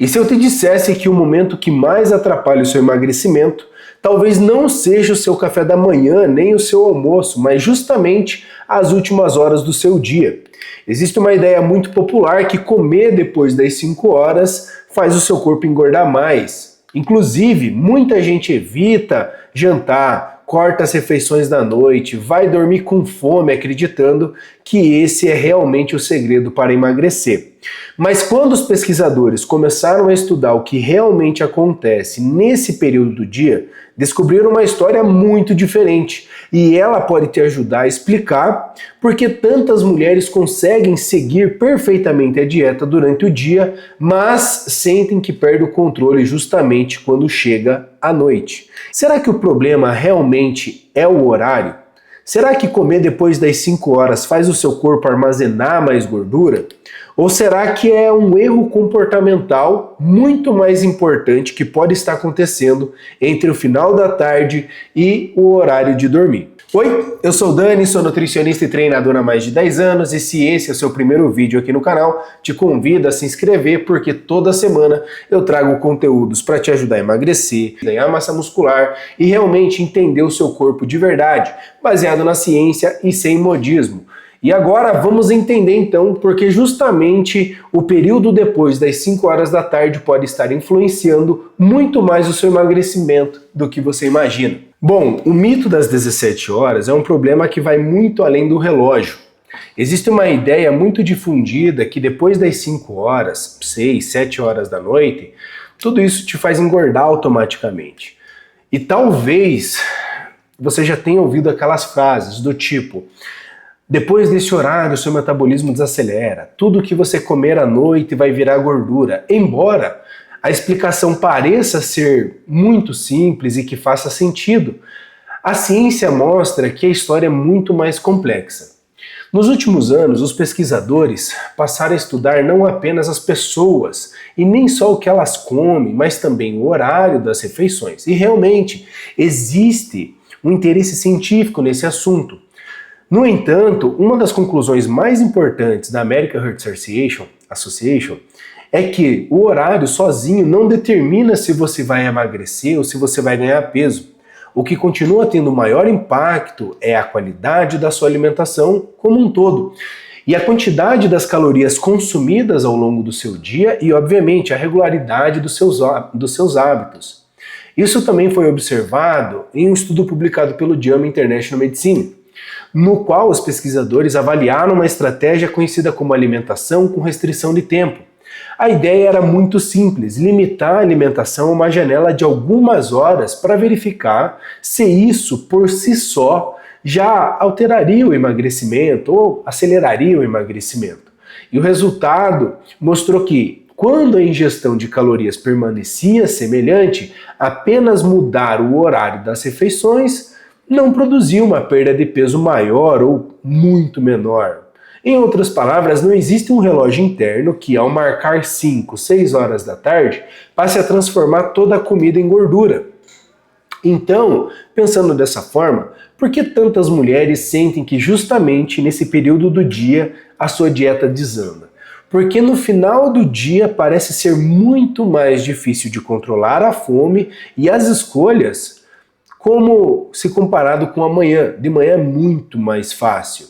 E se eu te dissesse que o momento que mais atrapalha o seu emagrecimento talvez não seja o seu café da manhã nem o seu almoço, mas justamente as últimas horas do seu dia? Existe uma ideia muito popular que comer depois das 5 horas faz o seu corpo engordar mais. Inclusive, muita gente evita jantar, corta as refeições da noite, vai dormir com fome acreditando que esse é realmente o segredo para emagrecer. Mas quando os pesquisadores começaram a estudar o que realmente acontece nesse período do dia, descobriram uma história muito diferente. E ela pode te ajudar a explicar por que tantas mulheres conseguem seguir perfeitamente a dieta durante o dia, mas sentem que perdem o controle justamente quando chega a noite. Será que o problema realmente é o horário? Será que comer depois das 5 horas faz o seu corpo armazenar mais gordura? Ou será que é um erro comportamental muito mais importante que pode estar acontecendo entre o final da tarde e o horário de dormir? Oi, eu sou o Dani, sou nutricionista e treinador há mais de 10 anos e se esse é o seu primeiro vídeo aqui no canal, te convido a se inscrever porque toda semana eu trago conteúdos para te ajudar a emagrecer, ganhar massa muscular e realmente entender o seu corpo de verdade, baseado na ciência e sem modismo. E agora vamos entender então porque justamente o período depois das 5 horas da tarde pode estar influenciando muito mais o seu emagrecimento do que você imagina. Bom, o mito das 17 horas é um problema que vai muito além do relógio. Existe uma ideia muito difundida que depois das 5 horas, 6, 7 horas da noite, tudo isso te faz engordar automaticamente. E talvez você já tenha ouvido aquelas frases do tipo: depois desse horário, seu metabolismo desacelera. Tudo que você comer à noite vai virar gordura. Embora a explicação pareça ser muito simples e que faça sentido, a ciência mostra que a história é muito mais complexa. Nos últimos anos, os pesquisadores passaram a estudar não apenas as pessoas e nem só o que elas comem, mas também o horário das refeições. E realmente existe um interesse científico nesse assunto. No entanto, uma das conclusões mais importantes da American Heart Association é que o horário sozinho não determina se você vai emagrecer ou se você vai ganhar peso. O que continua tendo maior impacto é a qualidade da sua alimentação como um todo. E a quantidade das calorias consumidas ao longo do seu dia e, obviamente, a regularidade dos seus hábitos. Isso também foi observado em um estudo publicado pelo JAMA International Medicine, no qual os pesquisadores avaliaram uma estratégia conhecida como alimentação com restrição de tempo. A ideia era muito simples: limitar a alimentação a uma janela de algumas horas para verificar se isso por si só já alteraria o emagrecimento ou aceleraria o emagrecimento. E o resultado mostrou que, quando a ingestão de calorias permanecia semelhante, apenas mudar o horário das refeições não produzia uma perda de peso maior ou muito menor. Em outras palavras, não existe um relógio interno que, ao marcar 5, 6 horas da tarde, passe a transformar toda a comida em gordura. Então, pensando dessa forma, por que tantas mulheres sentem que justamente nesse período do dia a sua dieta desanda? Porque no final do dia parece ser muito mais difícil de controlar a fome e as escolhas, como se comparado com amanhã. De manhã é muito mais fácil.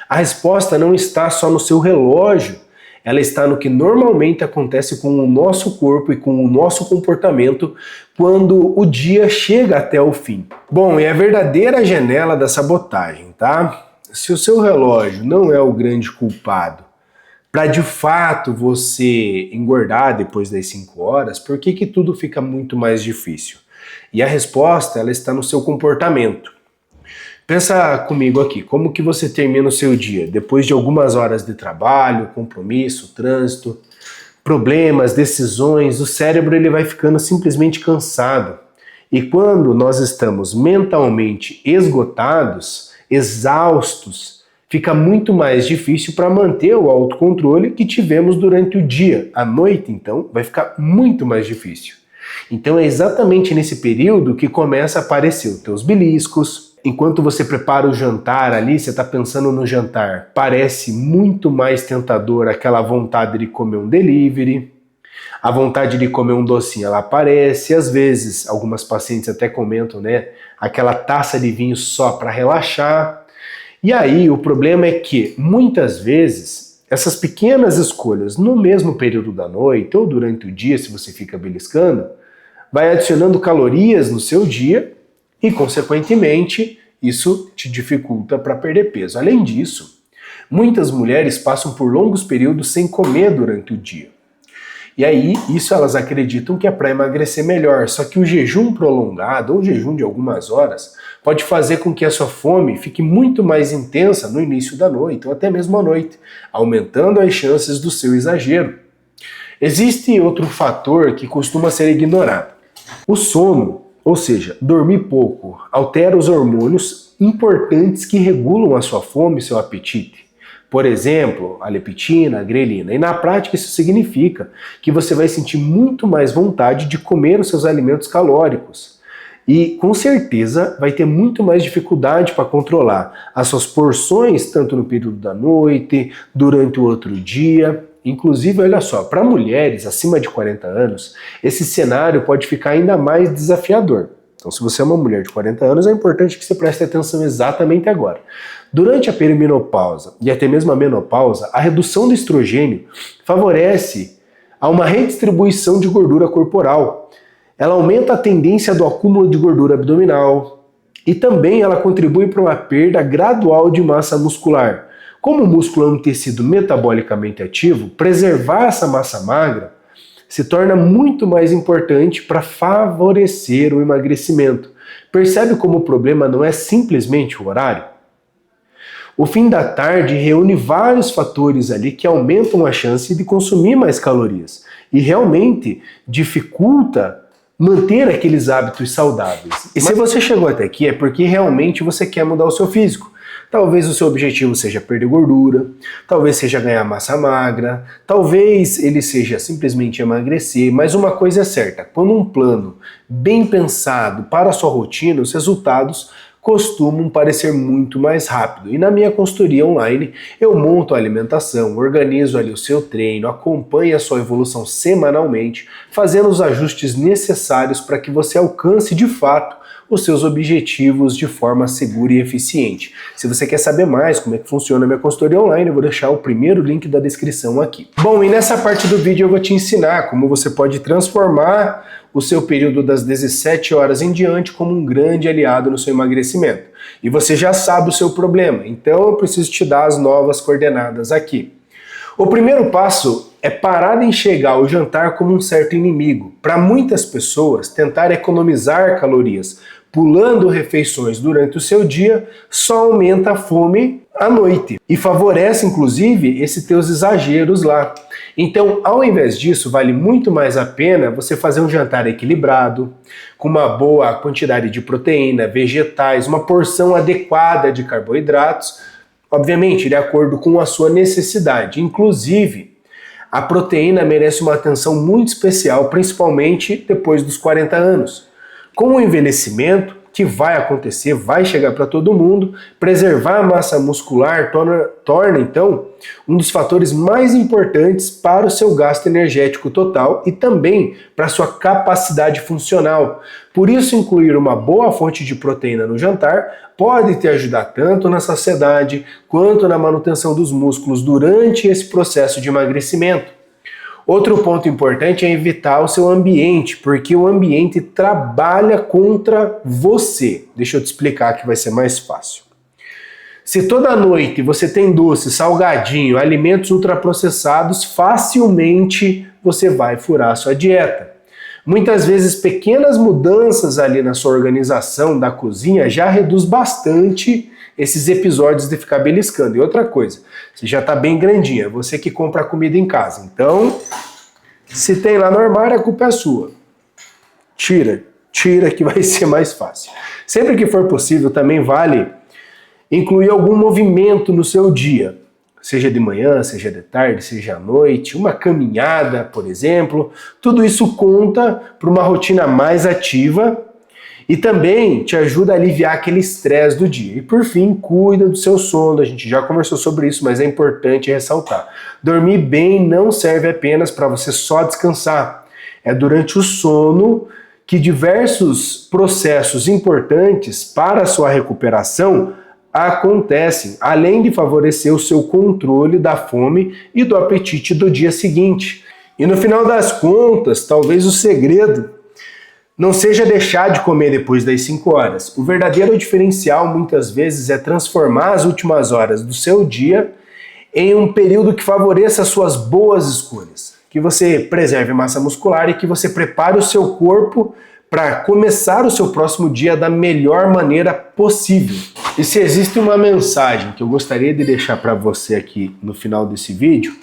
A resposta não está só no seu relógio, ela está no que normalmente acontece com o nosso corpo e com o nosso comportamento quando o dia chega até o fim. Bom, é a verdadeira janela da sabotagem, tá? Se o seu relógio não é o grande culpado para de fato você engordar depois das 5 horas, por que tudo fica muito mais difícil? E a resposta ela está no seu comportamento. Pensa comigo aqui, como que você termina o seu dia? Depois de algumas horas de trabalho, compromisso, trânsito, problemas, decisões, o cérebro ele vai ficando simplesmente cansado. E quando nós estamos mentalmente esgotados, exaustos, fica muito mais difícil para manter o autocontrole que tivemos durante o dia. À noite, então, vai ficar muito mais difícil. Então é exatamente nesse período que começa a aparecer os teus beliscos. Enquanto você prepara o jantar ali, você está pensando no jantar, parece muito mais tentador aquela vontade de comer um delivery. A vontade de comer um docinho, ela aparece, às vezes, algumas pacientes até comentam, né, aquela taça de vinho só para relaxar. E aí, o problema é que, muitas vezes, essas pequenas escolhas no mesmo período da noite ou durante o dia, se você fica beliscando, vai adicionando calorias no seu dia e, consequentemente, isso te dificulta para perder peso. Além disso, muitas mulheres passam por longos períodos sem comer durante o dia. E aí, isso elas acreditam que é para emagrecer melhor, só que o jejum prolongado, ou o jejum de algumas horas, pode fazer com que a sua fome fique muito mais intensa no início da noite, ou até mesmo à noite, aumentando as chances do seu exagero. Existe outro fator que costuma ser ignorado. O sono, ou seja, dormir pouco, altera os hormônios importantes que regulam a sua fome e seu apetite. Por exemplo, a leptina, a grelina. E na prática isso significa que você vai sentir muito mais vontade de comer os seus alimentos calóricos. E com certeza vai ter muito mais dificuldade para controlar as suas porções, tanto no período da noite, durante o outro dia. Inclusive, olha só, para mulheres acima de 40 anos, esse cenário pode ficar ainda mais desafiador. Então, se você é uma mulher de 40 anos, é importante que você preste atenção exatamente agora. Durante a perimenopausa e até mesmo a menopausa, a redução do estrogênio favorece a uma redistribuição de gordura corporal. Ela aumenta a tendência do acúmulo de gordura abdominal e também ela contribui para uma perda gradual de massa muscular. Como o músculo é um tecido metabolicamente ativo, preservar essa massa magra se torna muito mais importante para favorecer o emagrecimento. Percebe como o problema não é simplesmente o horário? O fim da tarde reúne vários fatores ali que aumentam a chance de consumir mais calorias e realmente dificulta manter aqueles hábitos saudáveis. E se você chegou até aqui é porque realmente você quer mudar o seu físico. Talvez o seu objetivo seja perder gordura, talvez seja ganhar massa magra, talvez ele seja simplesmente emagrecer, mas uma coisa é certa, quando um plano bem pensado para a sua rotina, os resultados costumam parecer muito mais rápido. E na minha consultoria online, eu monto a alimentação, organizo ali o seu treino, acompanho a sua evolução semanalmente, fazendo os ajustes necessários para que você alcance de fato os seus objetivos de forma segura e eficiente. Se você quer saber mais como é que funciona a minha consultoria online, eu vou deixar o primeiro link da descrição aqui. Bom, e nessa parte do vídeo eu vou te ensinar como você pode transformar o seu período das 17 horas em diante como um grande aliado no seu emagrecimento. E você já sabe o seu problema, então eu preciso te dar as novas coordenadas aqui. O primeiro passo é parar de enxergar o jantar como um certo inimigo. Para muitas pessoas, tentar economizar calorias pulando refeições durante o seu dia só aumenta a fome à noite e favorece inclusive esses teus exageros lá. Então, ao invés disso, vale muito mais a pena você fazer um jantar equilibrado, com uma boa quantidade de proteína, vegetais, uma porção adequada de carboidratos, obviamente de acordo com a sua necessidade. Inclusive, a proteína merece uma atenção muito especial, principalmente depois dos 40 anos. Com o envelhecimento, que vai acontecer, vai chegar para todo mundo, preservar a massa muscular torna, então, um dos fatores mais importantes para o seu gasto energético total e também para a sua capacidade funcional. Por isso, incluir uma boa fonte de proteína no jantar pode te ajudar tanto na saciedade quanto na manutenção dos músculos durante esse processo de emagrecimento. Outro ponto importante é evitar o seu ambiente, porque o ambiente trabalha contra você. Deixa eu te explicar que vai ser mais fácil. Se toda noite você tem doce, salgadinho, alimentos ultraprocessados, facilmente você vai furar a sua dieta. Muitas vezes pequenas mudanças ali na sua organização da cozinha já reduz bastante esses episódios de ficar beliscando. E outra coisa, você já está bem grandinha, você que compra comida em casa. Então, se tem lá no armário, a culpa é sua. Tira que vai ser mais fácil. Sempre que for possível, também vale incluir algum movimento no seu dia. Seja de manhã, seja de tarde, seja à noite, uma caminhada, por exemplo. Tudo isso conta para uma rotina mais ativa E também te ajuda a aliviar aquele estresse do dia. E por fim, cuida do seu sono. A gente já conversou sobre isso, mas é importante ressaltar. Dormir bem não serve apenas para você só descansar. É durante o sono que diversos processos importantes para a sua recuperação acontecem, além de favorecer o seu controle da fome e do apetite do dia seguinte. E no final das contas, talvez o segredo não seja deixar de comer depois das 5 horas. O verdadeiro diferencial, muitas vezes, é transformar as últimas horas do seu dia em um período que favoreça as suas boas escolhas. Que você preserve massa muscular e que você prepare o seu corpo para começar o seu próximo dia da melhor maneira possível. E se existe uma mensagem que eu gostaria de deixar para você aqui no final desse vídeo,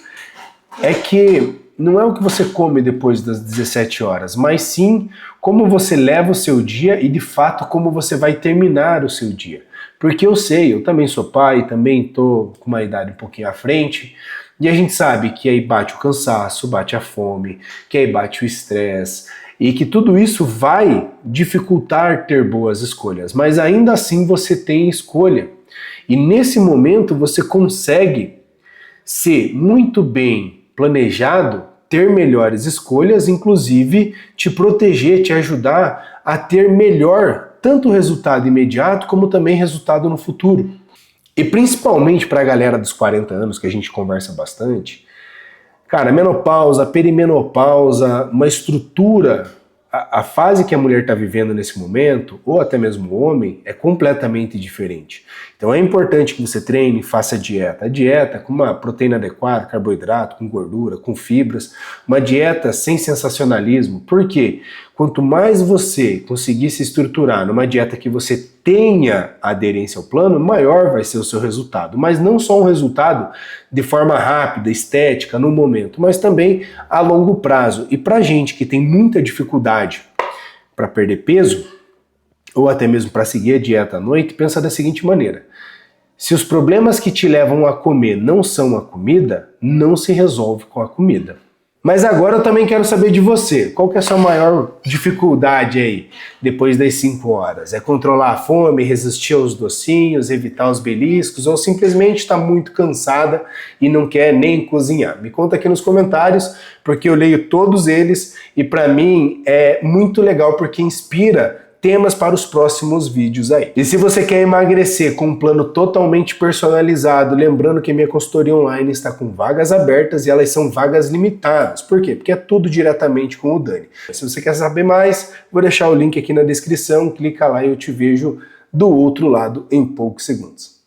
é que não é o que você come depois das 17 horas, mas sim como você leva o seu dia e, de fato, como você vai terminar o seu dia. Porque eu sei, eu também sou pai, também estou com uma idade um pouquinho à frente, e a gente sabe que aí bate o cansaço, bate a fome, que aí bate o estresse, e que tudo isso vai dificultar ter boas escolhas, mas ainda assim você tem escolha. E nesse momento você consegue ser muito bem planejado, ter melhores escolhas, inclusive te proteger, te ajudar a ter melhor tanto resultado imediato como também resultado no futuro. E principalmente para a galera dos 40 anos, que a gente conversa bastante, cara, menopausa, perimenopausa, uma estrutura, a fase que a mulher está vivendo nesse momento, ou até mesmo o homem, é completamente diferente. Então é importante que você treine, faça dieta. A dieta com uma proteína adequada, carboidrato, com gordura, com fibras, uma dieta sem sensacionalismo. Por quê? Quanto mais você conseguir se estruturar numa dieta que você tenha aderência ao plano, maior vai ser o seu resultado. Mas não só um resultado de forma rápida, estética, no momento, mas também a longo prazo. E pra gente que tem muita dificuldade para perder peso, ou até mesmo para seguir a dieta à noite, pensa da seguinte maneira: se os problemas que te levam a comer não são a comida, não se resolve com a comida. Mas agora eu também quero saber de você. Qual que é a sua maior dificuldade aí, depois das 5 horas? É controlar a fome, resistir aos docinhos, evitar os beliscos, ou simplesmente está muito cansada e não quer nem cozinhar? Me conta aqui nos comentários, porque eu leio todos eles e para mim é muito legal porque inspira temas para os próximos vídeos aí. E se você quer emagrecer com um plano totalmente personalizado, lembrando que minha consultoria online está com vagas abertas e elas são vagas limitadas. Por quê? Porque é tudo diretamente com o Dani. Se você quer saber mais, vou deixar o link aqui na descrição, clica lá e eu te vejo do outro lado em poucos segundos.